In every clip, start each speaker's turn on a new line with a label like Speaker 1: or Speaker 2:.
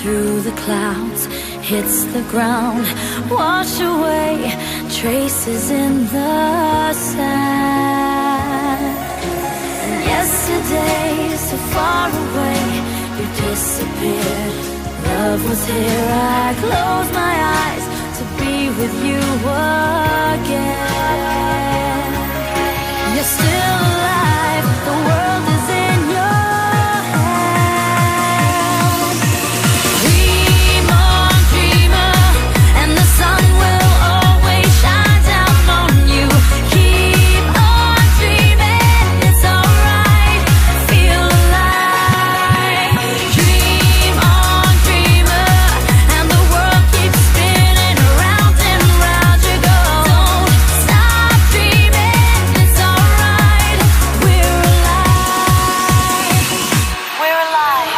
Speaker 1: through the clouds, hits the ground, wash away traces in the sand. And yesterday, so far away, you disappeared. Love was here, I closed my eyes to be with you again. You're still alive, the world is in your hands. Dream on, dreamer, and the sun will always shine down on you. Keep on dreaming, it's alright, feel alive. Dream on, dreamer, and the world keeps spinning around and round you go. Don't stop dreaming, it's alright, we're alive, we're alive.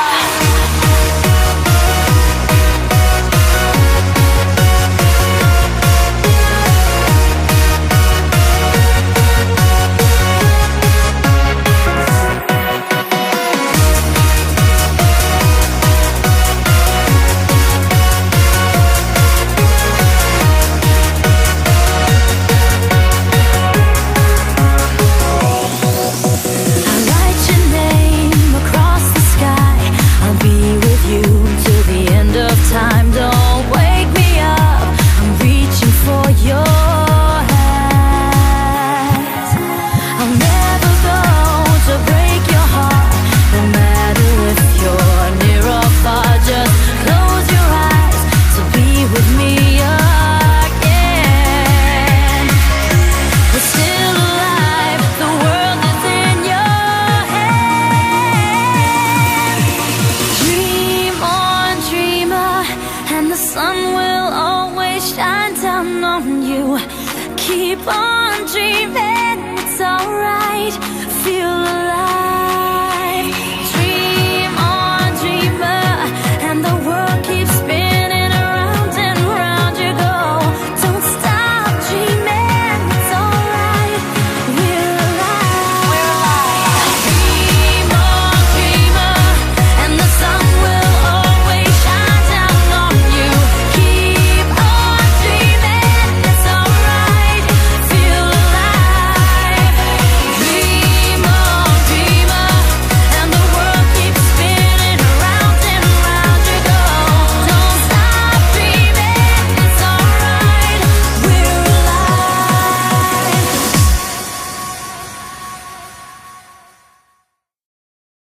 Speaker 1: I'll write your name across the sky. I'll be with you till the end of time. Don't wake me up, I'm reaching for your hands. I'll never go to break your heart, no matter if you're near or far. Just close your eyes to be with me again. We're still alive, the world is in your hands. Dream on, dreamer, and the sun will always shine down on you. Keep on dreaming, it's alright, feel alive.